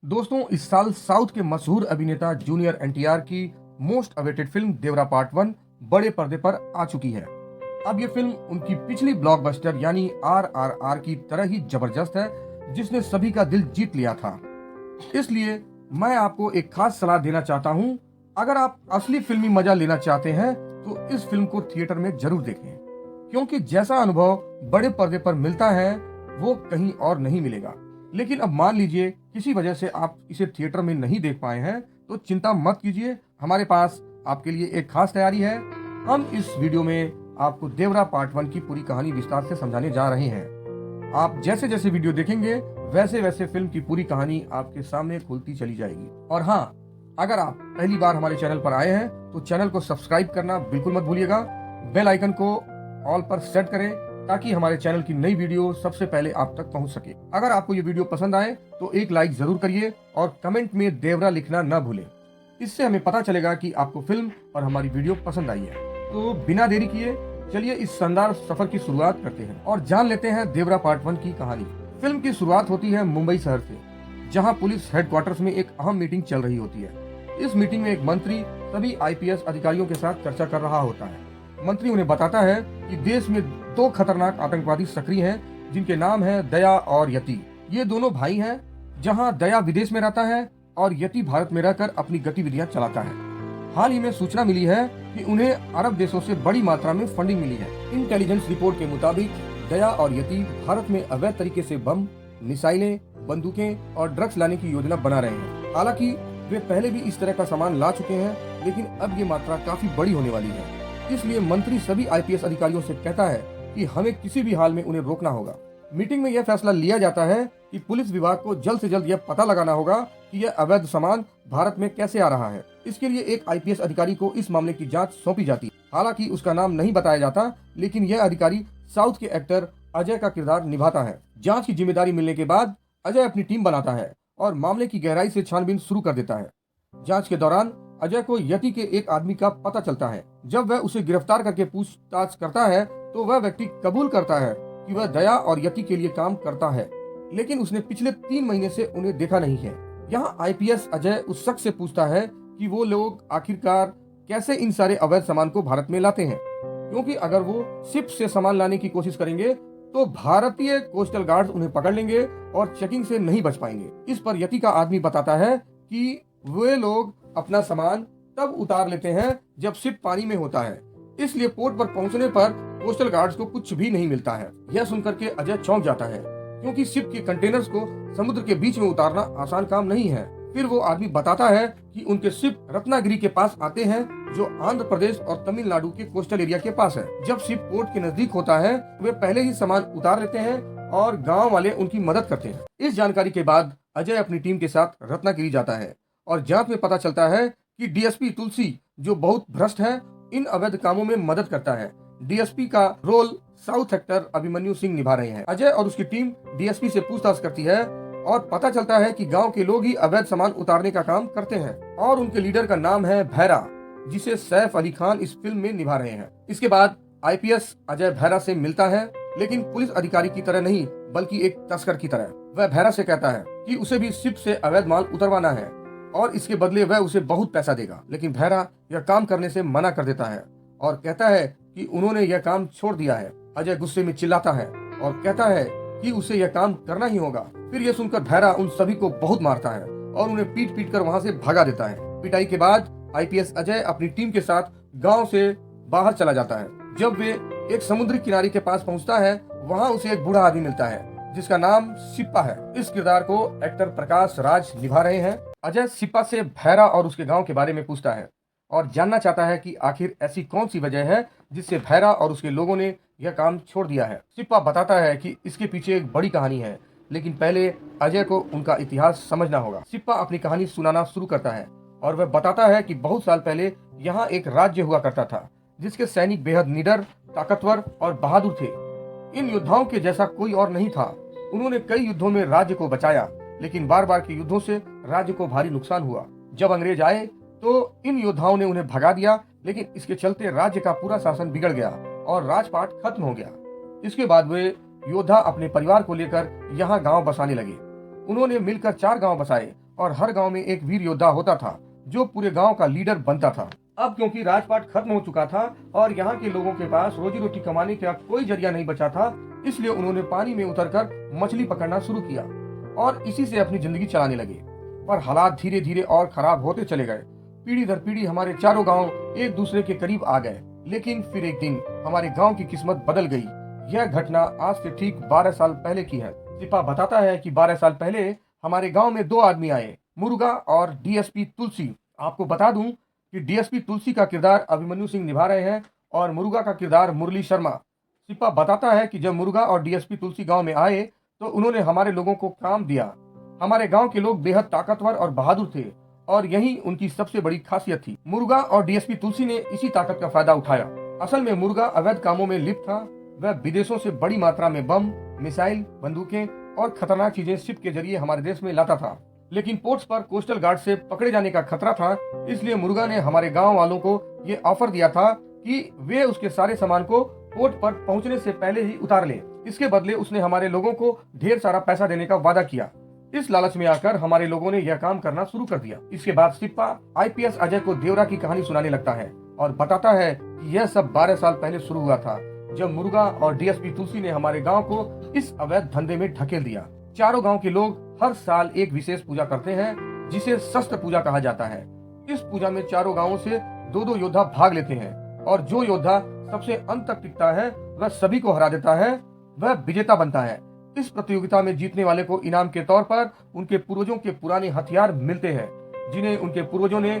दोस्तों, इस साल साउथ के मशहूर अभिनेता जूनियर एनटीआर की मोस्ट अवेटेड फिल्म देवरा पार्ट 1 बड़े पर्दे पर आ चुकी है। अब ये फिल्म उनकी पिछली ब्लॉकबस्टर यानी आरआरआर की तरह ही जबरदस्त है, जिसने सभी का दिल जीत लिया था। इसलिए मैं आपको एक खास सलाह देना चाहता हूँ। अगर आप असली फिल्मी मजा लेना चाहते हैं तो इस फिल्म को थिएटर में जरूर देखें, क्योंकि जैसा अनुभव बड़े पर्दे पर मिलता है वो कहीं और नहीं मिलेगा। लेकिन अब मान लीजिए किसी वजह से आप इसे थिएटर में नहीं देख पाए हैं, तो चिंता मत कीजिए, हमारे पास आपके लिए एक खास तैयारी है। हम इस वीडियो में आपको देवरा पार्ट 1 की पूरी कहानी विस्तार से समझाने जा रहे हैं। आप जैसे जैसे वीडियो देखेंगे वैसे वैसे फिल्म की पूरी कहानी आपके सामने खुलती चली जाएगी। और हाँ, अगर आप पहली बार हमारे चैनल पर आए हैं तो चैनल को सब्सक्राइब करना बिल्कुल मत भूलिएगा। बेल आइकन को ऑल पर सेट करें ताकि हमारे चैनल की नई वीडियो सबसे पहले आप तक पहुंच सके। अगर आपको ये वीडियो पसंद आए तो एक लाइक जरूर करिए और कमेंट में देवरा लिखना न भूलें। इससे हमें पता चलेगा कि आपको फिल्म और हमारी वीडियो पसंद आई है। तो बिना देरी किए चलिए इस शानदार सफर की शुरुआत करते हैं और जान लेते हैं देवरा पार्ट 1 की कहानी। फिल्म की शुरुआत होती है मुंबई शहर से, जहां पुलिस हेडक्वार्टर्स में एक अहम मीटिंग चल रही होती है। इस मीटिंग में एक मंत्री सभी आईपीएस अधिकारियों के साथ चर्चा कर रहा होता है। मंत्री उन्हें बताता है कि देश में 2 खतरनाक आतंकवादी सक्रिय हैं, जिनके नाम है दया और यति। ये दोनों भाई हैं, जहां दया विदेश में रहता है और यति भारत में रहकर अपनी गतिविधियां चलाता है। हाल ही में सूचना मिली है कि उन्हें अरब देशों से बड़ी मात्रा में फंडिंग मिली है। इंटेलिजेंस रिपोर्ट के मुताबिक दया और यति भारत में अवैध तरीके से बम, मिसाइलें, बंदूकें और ड्रग्स लाने की योजना बना रहे हैं। हालांकि वे पहले भी इस तरह का सामान ला चुके हैं, लेकिन अब ये मात्रा काफी बड़ी होने वाली है। इसलिए मंत्री सभी आईपीएस अधिकारियों से कहता है कि हमें किसी भी हाल में उन्हें रोकना होगा। मीटिंग में यह फैसला लिया जाता है कि पुलिस विभाग को जल्द से जल्द यह पता लगाना होगा कि यह अवैध सामान भारत में कैसे आ रहा है। इसके लिए एक आईपीएस अधिकारी को इस मामले की जांच सौंपी जाती है। हालांकि उसका नाम नहीं बताया जाता, लेकिन यह अधिकारी साउथ के एक्टर अजय का किरदार निभाता है। जांच की जिम्मेदारी मिलने के बाद अजय अपनी टीम बनाता है और मामले की गहराई से छानबीन शुरू कर देता है। जांच के दौरान अजय को यति के एक आदमी का पता चलता है। जब वह उसे गिरफ्तार करके पूछताछ करता है तो वह व्यक्ति कबूल करता है कि वह दया और यति के लिए काम करता है, लेकिन उसने पिछले 3 महीने से उन्हें देखा नहीं है। यहाँ आईपीएस अजय उस शख्स से पूछता है कि वो लोग आखिरकार कैसे इन सारे अवैध सामान को भारत में लाते हैं, क्योंकि अगर वो शिप से सामान लाने की कोशिश करेंगे तो भारतीय कोस्टल गार्ड्स उन्हें पकड़ लेंगे और चेकिंग से नहीं बच पाएंगे। इस पर यति का आदमी बताता है कि वे लोग अपना सामान तब उतार लेते हैं जब शिप पानी में होता है, इसलिए पोर्ट पर पहुंचने पर कोस्टल गार्ड्स को कुछ भी नहीं मिलता है। यह सुनकर के अजय चौंक जाता है, क्योंकि शिप के कंटेनर्स को समुद्र के बीच में उतारना आसान काम नहीं है। फिर वो आदमी बताता है कि उनके शिप रत्नागिरी के पास आते हैं, जो आंध्र प्रदेश और तमिलनाडु के कोस्टल एरिया के पास है। जब शिप पोर्ट के नजदीक होता है, वे पहले ही सामान उतार लेते हैं और गाँव वाले उनकी मदद करते हैं। इस जानकारी के बाद अजय अपनी टीम के साथ रत्नागिरी जाता है और जांच में पता चलता है कि डीएसपी तुलसी, जो बहुत भ्रष्ट है, इन अवैध कामों में मदद करता है। डीएसपी का role south actor Abhimanyu Singh निभा रहे हैं। अजय और उसकी टीम डीएसपी से पूछताछ करती है और पता चलता है कि गांव के लोग ही अवैध सामान उतारने का काम करते हैं और उनके लीडर का नाम है भैरा, जिसे सैफ अली खान इस फिल्म में निभा रहे हैं। इसके बाद आईपीएस अजय भैरा से मिलता है, लेकिन पुलिस अधिकारी की तरह नहीं, बल्कि एक तस्कर की तरह। वह भैरा से कहता है कि उसे भी शिप से अवैध माल उतरवाना है और इसके बदले वह उसे बहुत पैसा देगा। लेकिन भैरा यह काम करने से मना कर देता है और कहता है कि उन्होंने यह काम छोड़ दिया है। अजय गुस्से में चिल्लाता है और कहता है कि उसे यह काम करना ही होगा। फिर यह सुनकर भैरा उन सभी को बहुत मारता है और उन्हें पीट पीट कर वहाँ से भगा देता है। पिटाई के बाद आईपीएस अजय अपनी टीम के साथ गाँव से बाहर चला जाता है। जब वे एक समुद्री किनारे के पास पहुँचता है, वहाँ उसे एक बूढ़ा आदमी मिलता है जिसका नाम सिप्पा है। इस किरदार को एक्टर प्रकाश राज निभा रहे हैं। अजय सिप्पा से भैरा और उसके गांव के बारे में पूछता है और जानना चाहता है कि आखिर ऐसी कौन सी वजह है जिससे भैरा और उसके लोगों ने यह काम छोड़ दिया है। सिप्पा बताता है कि इसके पीछे एक बड़ी कहानी है, लेकिन पहले अजय को उनका इतिहास समझना होगा। सिप्पा अपनी कहानी सुनाना शुरू करता है और वह बताता है कि बहुत साल पहले यहाँ एक राज्य हुआ करता था, जिसके सैनिक बेहद निडर, ताकतवर और बहादुर थे। इन योद्धाओं के जैसा कोई और नहीं था। उन्होंने कई युद्धों में राज्य को बचाया, लेकिन बार बार के युद्धों से राज्य को भारी नुकसान हुआ। जब अंग्रेज आए तो इन योद्धाओं ने उन्हें भगा दिया, लेकिन इसके चलते राज्य का पूरा शासन बिगड़ गया और राजपाट खत्म हो गया। इसके बाद वे योद्धा अपने परिवार को लेकर यहाँ गांव बसाने लगे। उन्होंने मिलकर 4 गांव बसाए और हर गांव में एक वीर योद्धा होता था जो पूरे गांव का लीडर बनता था। अब क्योंकि राजपाट खत्म हो चुका था और यहाँ के लोगों के पास रोजी रोटी कमाने का कोई जरिया नहीं बचा था, इसलिए उन्होंने पानी में उतरकर मछली पकड़ना शुरू किया और इसी से अपनी जिंदगी चलाने लगे। पर हालात धीरे धीरे और खराब होते चले गए। पीढ़ी दर पीढ़ी हमारे चारों गांव एक दूसरे के करीब आ गए। लेकिन फिर एक दिन हमारे गांव की किस्मत बदल गई। यह घटना आज से ठीक 12 साल पहले की है। सिपा बताता है कि 12 साल पहले हमारे गांव में दो आदमी आए, मुर्गा और डीएसपी तुलसी। आपको बता दूं कि डीएसपी तुलसी का किरदार अभिमन्यु सिंह निभा रहे हैं और मुर्गा का किरदार मुरली शर्मा। सिपा बताता है कि जब मुर्गा और डीएसपी तुलसी गांव में आए तो उन्होंने हमारे लोगों को काम दिया। हमारे गांव के लोग बेहद ताकतवर और बहादुर थे और यही उनकी सबसे बड़ी खासियत थी। मुर्गा और डीएसपी तुलसी ने इसी ताकत का फायदा उठाया। असल में मुर्गा अवैध कामों में लिप्त था। वह विदेशों से बड़ी मात्रा में बम, मिसाइल, बंदूकें और खतरनाक चीजें शिप के जरिए हमारे देश में लाता था। लेकिन पोर्ट्स पर कोस्टल गार्ड से पकड़े जाने का खतरा था, इसलिए मुर्गा ने हमारे गांव वालों को ये ऑफर दिया था कि वे उसके सारे सामान को पोर्ट पर पहुंचने से पहले ही उतार ले। इसके बदले उसने हमारे लोगों को ढेर सारा पैसा देने का वादा किया। इस लालच में आकर हमारे लोगों ने यह काम करना शुरू कर दिया। इसके बाद सिप्पा आईपीएस अजय को देवरा की कहानी सुनाने लगता है और बताता है कि यह सब 12 साल पहले शुरू हुआ था, जब मुर्गा और डीएसपी तुलसी ने हमारे गांव को इस अवैध धंधे में ढकेल दिया। चारों गांव के लोग हर साल एक विशेष पूजा करते हैं जिसे शस्त्र पूजा कहा जाता है। इस पूजा में चारों गांवों से दो दो योद्धा भाग लेते हैं और जो योद्धा सबसे अंत तक टिकता है वह सभी को हरा देता है, वह विजेता बनता है। इस प्रतियोगिता में जीतने वाले को इनाम के तौर पर उनके पूर्वजों के पुराने हथियार मिलते हैं जिन्हें उनके पूर्वजों ने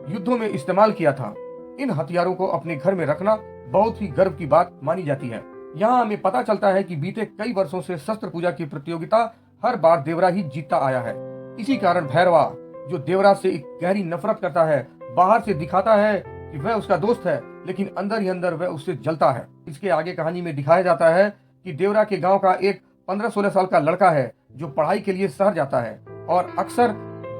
युद्धों में इस्तेमाल किया था। इन हथियारों को अपने घर में रखना बहुत ही गर्व की बात मानी जाती है। यहाँ हमें पता चलता है कि बीते कई वर्षों से शस्त्र पूजा की प्रतियोगिता हर बार देवरा ही जीतता आया है। इसी कारण भैरवा, जो देवरा से एक गहरी नफरत करता है, बाहर से दिखाता है कि वह उसका दोस्त है, लेकिन अंदर ही अंदर वह उससे जलता है। इसके आगे कहानी में दिखाया जाता है कि देवरा के गांव का एक 15-16 साल का लड़का है जो पढ़ाई के लिए शहर जाता है और अक्सर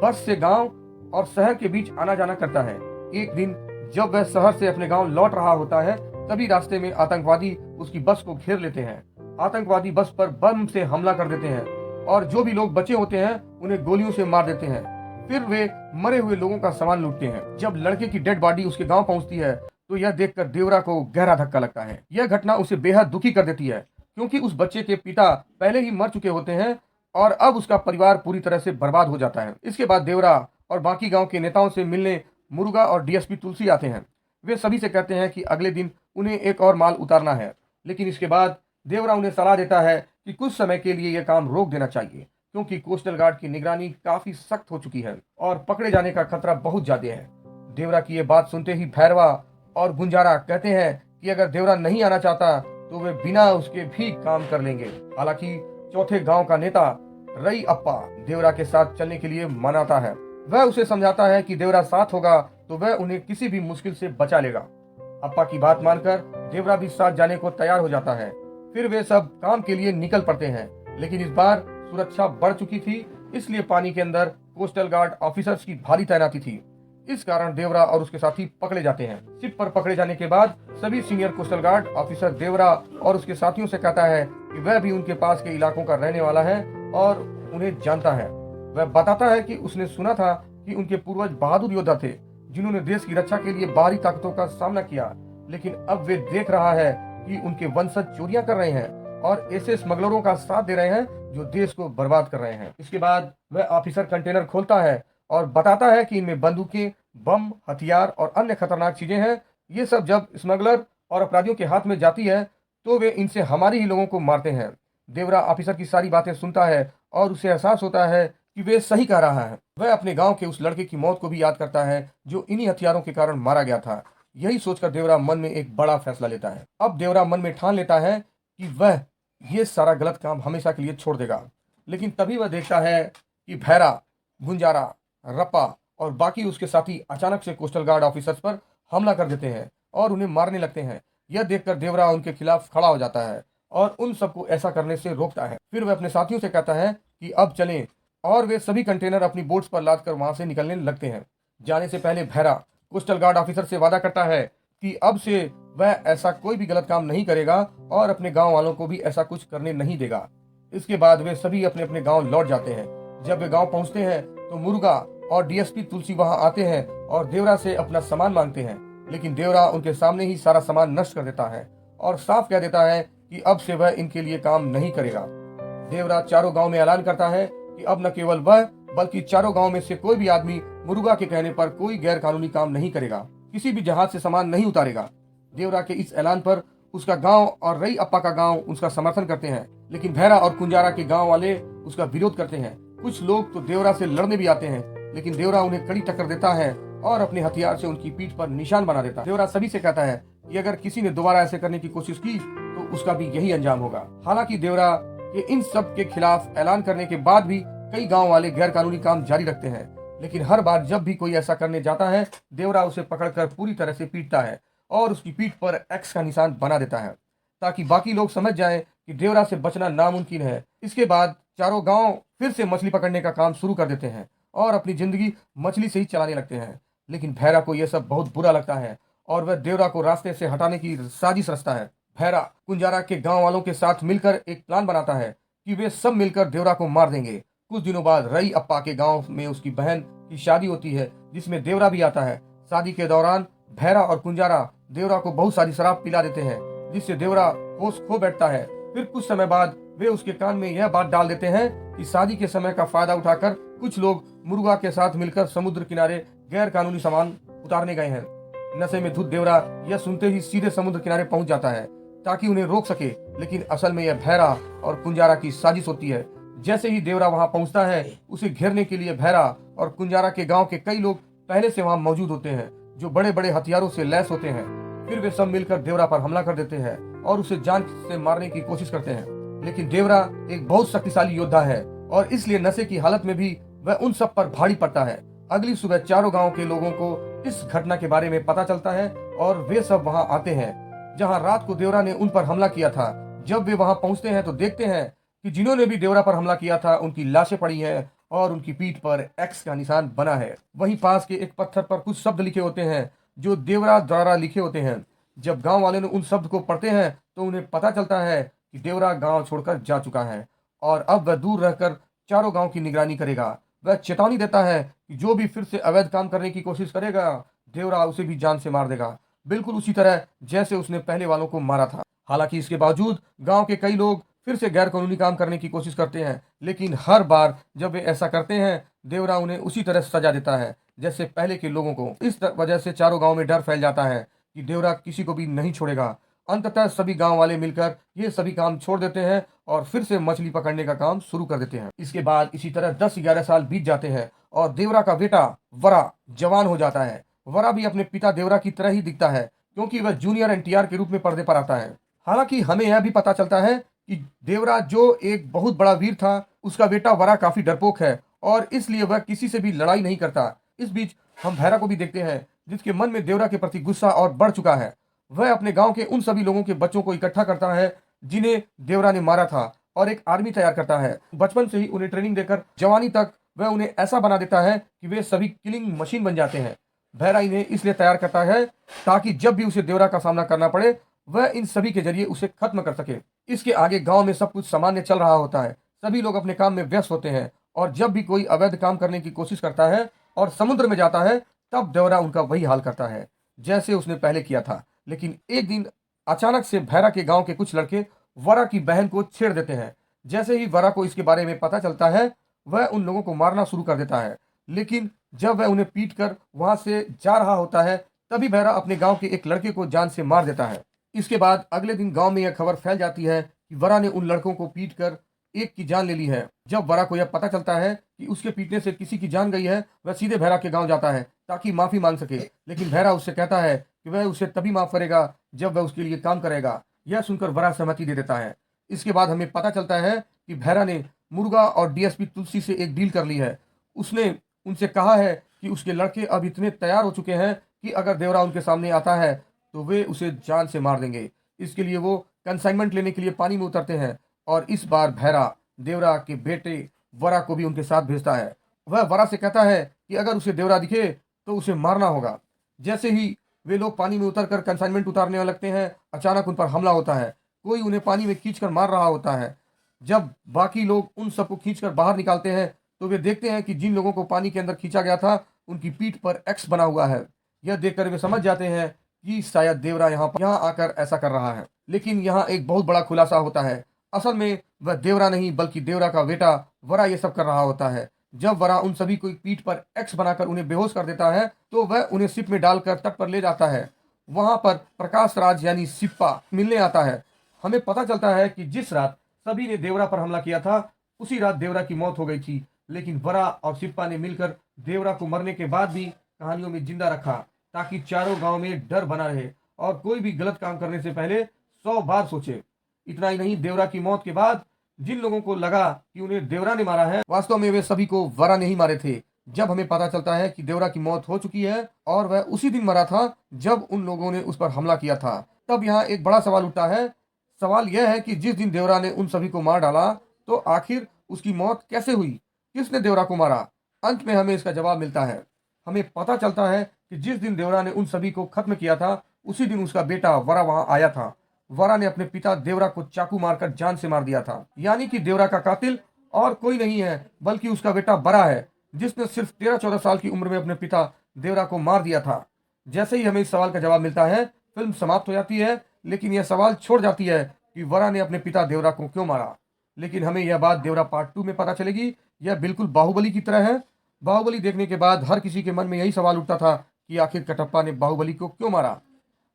बस से गांव और शहर के बीच आना जाना करता है। एक दिन जब वह शहर से अपने गांव लौट रहा होता है, तभी रास्ते में आतंकवादी उसकी बस को घेर लेते हैं। आतंकवादी बस पर बम से हमला कर देते हैं और जो भी लोग बचे होते हैं उन्हें गोलियों से मार देते हैं। फिर वे मरे हुए लोगों का सामान लूटते हैं। जब लड़के की डेड बॉडी उसके गांव पहुंचती है तो यह देखकर देवरा को गहरा धक्का लगता है। यह घटना उसे बेहद दुखी कर देती है क्योंकि उस बच्चे के पिता पहले ही मर चुके होते हैं और अब उसका परिवार पूरी तरह से बर्बाद हो जाता है। इसके बाद देवरा और बाकी गांव के नेताओं से मिलने मुर्गा और डीएसपी तुलसी आते हैं। वे सभी से कहते हैं कि अगले दिन उन्हें एक और माल उतारना है, लेकिन इसके बाद देवरा उन्हें सलाह देता है कि कुछ समय के लिए यह काम रोक देना चाहिए क्योंकि कोस्टल गार्ड की निगरानी काफी सख्त हो चुकी है और पकड़े जाने का खतरा बहुत ज्यादा है। देवरा की यह बात सुनते ही भैरवा और गुंजारा कहते हैं कि अगर देवरा नहीं आना चाहता तो वे बिना उसके भी काम कर लेंगे। हालांकि चौथे गांव का नेता रई अप्पा देवरा के साथ चलने के लिए मनाता है। वह उसे समझाता है कि देवरा साथ होगा तो वह उन्हें किसी भी मुश्किल से बचा लेगा। अप्पा की बात मानकर देवरा भी साथ जाने को तैयार हो जाता है। फिर वे सब काम के लिए निकल पड़ते हैं, लेकिन इस बार सुरक्षा बढ़ चुकी थी, इसलिए पानी के अंदर कोस्टल गार्ड ऑफिसर्स की भारी तैनाती थी। इस कारण देवरा और उसके साथी पकड़े जाते हैं। शिप पर पकड़े जाने के बाद सभी सीनियर कोस्टल गार्ड ऑफिसर देवरा और उसके साथियों से कहता है कि वह भी उनके पास के इलाकों का रहने वाला है और उन्हें जानता है। वह बताता है कि उसने सुना था कि उनके पूर्वज बहादुर योद्धा थे जिन्होंने देश की रक्षा के लिए बाहरी ताकतों का सामना किया, लेकिन अब वे देख रहा है कि उनके वंशज चोरियां कर रहे हैं और ऐसे स्मगलरों का साथ दे रहे हैं जो देश को बर्बाद कर रहे हैं। इसके बाद वह ऑफिसर कंटेनर खोलता है और बताता है कि इनमें बंदूकें, बम, हथियार और अन्य खतरनाक चीजें हैं। ये सब जब स्मगलर और अपराधियों के हाथ में जाती है तो वे इनसे हमारे ही लोगों को मारते हैं। देवरा ऑफिसर की सारी बातें सुनता है और उसे एहसास होता है कि वे सही कह रहा है। वह अपने गांव के उस लड़के की मौत को भी याद करता है जो इन्हीं हथियारों के कारण मारा गया था। यही सोचकर देवरा मन में एक बड़ा फैसला लेता है। अब देवरा मन में ठान लेता है कि वह ये सारा गलत काम हमेशा के लिए छोड़ देगा। लेकिन तभी वह देखता है कि भैरा, गुंजारा, रप्पा और बाकी उसके साथी अचानक से कोस्टल गार्ड ऑफिसर्स पर हमला कर देते हैं और उन्हें मारने लगते हैं। यह देखकर देवरा उनके खिलाफ खड़ा हो जाता है और उन सबको ऐसा करने से रोकता है। फिर वह अपने साथियों से कहता है कि अब चलें और वे सभी कंटेनर अपनी बोट्स पर लादकर वहां से निकलने लगते हैं। जाने से पहले भैरा कोस्टल गार्ड ऑफिसर से वादा करता है कि अब से वह ऐसा कोई भी गलत काम नहीं करेगा और अपने गांव वालों को भी ऐसा कुछ करने नहीं देगा। इसके बाद वे सभी अपने अपने गांव लौट जाते हैं। जब वे गांव पहुंचते हैं तो मुर्गा और डीएसपी तुलसी वहां आते हैं और देवरा से अपना सामान मांगते हैं, लेकिन देवरा उनके सामने ही सारा सामान नष्ट कर देता है और साफ कह देता है कि अब से वह इनके लिए काम नहीं करेगा। देवरा चारों गांव में ऐलान करता है कि अब न केवल वह बल्कि चारों गांव में से कोई भी आदमी मुर्गा के कहने पर कोई गैर कानूनी काम नहीं करेगा, किसी भी जहाज से सामान नहीं उतारेगा। देवरा के इस ऐलान पर उसका गांव और रई अप्पा का गांव उसका समर्थन करते हैं, लेकिन भैरा और कुंजारा के गांव वाले उसका विरोध करते हैं। कुछ लोग तो देवरा से लड़ने भी आते हैं, लेकिन देवरा उन्हें कड़ी टक्कर देता है और अपने हथियार से उनकी पीठ पर निशान बना देता है। देवरा सभी से कहता है कि अगर किसी ने दोबारा ऐसे करने की कोशिश की तो उसका भी यही अंजाम होगा। हालांकि देवरा के इन सब के खिलाफ ऐलान करने के बाद भी कई गांव वाले गैर कानूनी काम जारी रखते हैं, लेकिन हर बार जब भी कोई ऐसा करने जाता है, देवरा उसे पकड़कर पूरी तरह से पीटता है और उसकी पीठ पर एक्स का निशान बना देता है, ताकि बाकी लोग समझ जाएं कि देवरा से बचना नामुमकिन है। इसके बाद चारों गांव फिर से मछली पकड़ने का काम शुरू कर देते हैं और अपनी जिंदगी मछली से ही चलाने लगते हैं। लेकिन भैरा को यह सब बहुत बुरा लगता है और वह देवरा को रास्ते से हटाने की साजिश रचता है। भैरा कुंजारा के गांव वालों के साथ मिलकर एक प्लान बनाता है कि वे सब मिलकर देवरा को मार देंगे। कुछ दिनों बाद रई अप्पा के गांव में उसकी बहन की शादी होती है, जिसमें देवरा भी आता है। शादी के दौरान भैरा और कुंजारा देवरा को बहुत सारी शराब पिला देते हैं, जिससे देवरा होश खो बैठता है। फिर कुछ समय बाद वे उसके कान में यह बात डाल देते हैं कि शादी के समय का फायदा उठाकर कुछ लोग मुर्गा के साथ मिलकर समुद्र किनारे गैर कानूनी सामान उतारने गए हैं। नशे में धुत देवरा यह सुनते ही सीधे समुद्र किनारे पहुंच जाता है ताकि उन्हें रोक सके, लेकिन असल में यह भैरा और कुंजारा की साजिश होती है। जैसे ही देवरा वहां पहुंचता है, उसे घेरने के लिए भैरा और कुंजारा के गांव के कई लोग पहले से वहां मौजूद होते हैं, जो बड़े बड़े हथियारों से लैस होते हैं। फिर वे सब मिलकर देवरा पर हमला कर देते हैं और उसे जान से मारने की कोशिश करते हैं, लेकिन देवरा एक बहुत शक्तिशाली योद्धा है और इसलिए नशे की हालत में भी वह उन सब पर भारी पड़ता है। अगली सुबह चारों गांव के लोगों को इस घटना के बारे में पता चलता है और वे सब वहां आते हैं जहां रात को देवरा ने उन पर हमला किया था। जब वे वहां पहुंचते हैं तो देखते हैं कि जिन्होंने भी देवरा पर हमला किया था उनकी लाशें पड़ी हैं और उनकी पीठ पर एक्स का निशान बना है। वहीं पास के एक पत्थर पर कुछ शब्द लिखे होते हैं जो देवरा द्वारा लिखे होते हैं। जब गांव वाले ने उन शब्द को पढ़ते हैं तो उन्हें पता चलता है कि देवरा गांव छोड़कर जा चुका है और अब वह दूर रहकर चारों गांव की निगरानी करेगा। वह चेतावनी देता है कि जो भी फिर से अवैध काम करने की कोशिश करेगा, देवरा उसे भी जान से मार देगा, बिल्कुल उसी तरह जैसे उसने पहले वालों को मारा था। हालांकि इसके बावजूद गांव के कई लोग फिर से गैर कानूनी काम करने की कोशिश करते हैं, लेकिन हर बार जब वे ऐसा करते हैं, देवरा उन्हें उसी तरह सजा देता है जैसे पहले के लोगों को। इस वजह से चारों गांव में डर फैल जाता है कि देवरा किसी को भी नहीं छोड़ेगा। अंततः सभी गांव वाले मिलकर ये सभी काम छोड़ देते हैं और फिर से मछली पकड़ने का काम शुरू कर देते हैं। इसके बाद इसी तरह 10-11 साल बीत जाते हैं और देवरा का बेटा वरा जवान हो जाता है। वरा भी अपने पिता देवरा की तरह ही दिखता है, क्योंकि वह जूनियर एनटीआर के रूप में पर्दे पर आता है। हालांकि हमें यह भी पता चलता है कि देवरा जो एक बहुत बड़ा वीर था, उसका बेटा वरा काफी डरपोक है और इसलिए वह किसी से भी लड़ाई नहीं करता। इस बीच हम भैरा को भी देखते हैं, जिसके मन में देवरा के प्रति गुस्सा और बढ़ चुका है। वह अपने गांव के उन सभी लोगों के बच्चों को इकट्ठा करता है जिन्हें देवरा ने मारा था और एक आर्मी तैयार करता है। बचपन से ही उन्हें ट्रेनिंग देकर जवानी तक वह उन्हें ऐसा बना देता है कि वे सभी किलिंग मशीन बन जाते हैं। भैरा इन्हें इसलिए तैयार करता है ताकि जब भी उसे देवरा का सामना करना पड़े, वह इन सभी के जरिए उसे खत्म कर सके। इसके आगे गांव में सब कुछ सामान्य चल रहा होता है। सभी लोग अपने काम में व्यस्त होते हैं और जब भी कोई अवैध काम करने की कोशिश करता है और समुद्र में जाता है, तब देवरा उनका वही हाल करता है जैसे उसने पहले किया था। लेकिन एक दिन अचानक से भैरा के गांव के कुछ लड़के वरा की बहन को छेड़ देते हैं। जैसे ही वरा को इसके बारे में पता चलता है, वह उन लोगों को मारना शुरू कर देता है। लेकिन जब वह उन्हें पीट कर वहां से जा रहा होता है, तभी भैरा अपने गांव के एक लड़के को जान से मार देता है। इसके बाद अगले दिन गांव में यह खबर फैल जाती है कि वरा ने उन लड़कों को पीट कर एक की जान ले ली है। जब वरा को यह पता चलता है कि उसके पीटने से किसी की जान गई है, वह सीधे भैरा के गांव जाता है ताकि माफी मांग सके। लेकिन भैरा उससे कहता है कि वह उसे तभी माफ करेगा जब वह उसके लिए काम करेगा। यह सुनकर वरा सहमति दे देता है। इसके बाद हमें पता चलता है कि भैरा ने मुर्गा और डीएसपी तुलसी से एक डील कर ली है। उसने उनसे कहा है कि उसके लड़के अब इतने तैयार हो चुके हैं कि अगर देवरा उनके सामने आता है तो वे उसे जान से मार देंगे। इसके लिए वो कंसाइनमेंट लेने के लिए पानी में उतरते हैं और इस बार भैरा देवरा के बेटे वरा को भी उनके साथ भेजता है। वह वरा से कहता है कि अगर उसे देवरा दिखे तो उसे मारना होगा। जैसे ही वे लोग पानी में उतरकर कंसाइनमेंट उतारने लगते हैं, अचानक उन पर हमला होता है। कोई उन्हें पानी में खींचकर मार रहा होता है। जब बाकी लोग उन सबको खींचकर बाहर निकालते हैं, तो वे देखते हैं कि जिन लोगों को पानी के अंदर खींचा गया था उनकी पीठ पर एक्स बना हुआ है। यह देखकर वे समझ जाते हैं कि शायद देवरा यहाँ आकर ऐसा कर रहा है। लेकिन यहाँ एक बहुत बड़ा खुलासा होता है। असल में वह देवरा नहीं बल्कि देवरा का बेटा वरा ये सब कर रहा होता है। जब वरा उन सभी को पीठ पर एक्स बनाकर उन्हें बेहोश कर देता है तो वह उन्हें शिप में डालकर तट पर ले जाता है। वहां पर प्रकाश राज यानी सिप्पा मिलने आता है। हमें पता चलता है कि जिस रात सभी ने देवरा पर हमला किया था उसी रात देवरा की मौत हो गई थी। लेकिन वरा और सिप्पा ने मिलकर देवरा को मरने के बाद भी कहानियों में जिंदा रखा ताकि चारों गांव में डर बना रहे और कोई भी गलत काम करने से पहले 100 बार सोचे। इतना ही नहीं, देवरा की मौत के बाद जिन लोगों को लगा कि उन्हें देवरा ने मारा है, वास्तव में वे सभी को वरा नहीं मारे थे। जब हमें पता चलता है कि देवरा की मौत हो चुकी है और वह उसी दिन मरा था जब उन लोगों ने उस पर हमला किया था, तब यहाँ एक बड़ा सवाल उठता है। सवाल यह है कि जिस दिन देवरा ने उन सभी को मार डाला तो आखिर उसकी मौत कैसे हुई? किसने देवरा को मारा? अंत में हमें इसका जवाब मिलता है। हमें पता चलता है कि जिस दिन देवरा ने उन सभी को खत्म किया था उसी दिन उसका बेटा वरा वहां आया था। वरा ने अपने पिता देवरा को चाकू मारकर जान से मार दिया था। यानी कि देवरा का कातिल और कोई नहीं है बल्कि उसका बेटा बरा है, जिसने सिर्फ 13-14 साल की उम्र में अपने पिता देवरा को मार दिया था। जैसे ही हमें इस सवाल का जवाब मिलता है फिल्म समाप्त हो जाती है, लेकिन यह सवाल छोड़ जाती है कि वरा ने अपने पिता देवरा को क्यों मारा। लेकिन हमें यह बात देवरा पार्ट 2 में पता चलेगी। यह बिल्कुल बाहुबली की तरह है। बाहुबली देखने के बाद हर किसी के मन में यही सवाल उठता था कि आखिर कटप्पा ने बाहुबली को क्यों मारा।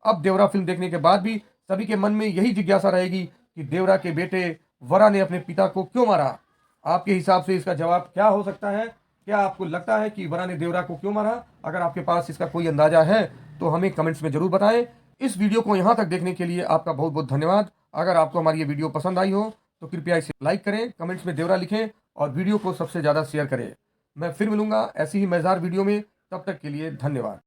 अब देवरा फिल्म देखने के बाद भी सभी के मन में यही जिज्ञासा रहेगी कि देवरा के बेटे वरा ने अपने पिता को क्यों मारा। आपके हिसाब से इसका जवाब क्या हो सकता है? क्या आपको लगता है कि वरा ने देवरा को क्यों मारा? अगर आपके पास इसका कोई अंदाजा है तो हमें कमेंट्स में जरूर बताएं। इस वीडियो को यहाँ तक देखने के लिए आपका बहुत बहुत धन्यवाद। अगर आपको हमारी ये वीडियो पसंद आई हो तो कृपया इसे लाइक करें, कमेंट्स में देवरा लिखें और वीडियो को सबसे ज़्यादा शेयर करें। मैं फिर मिलूंगा ऐसी ही मजेदार वीडियो में। तब तक के लिए धन्यवाद।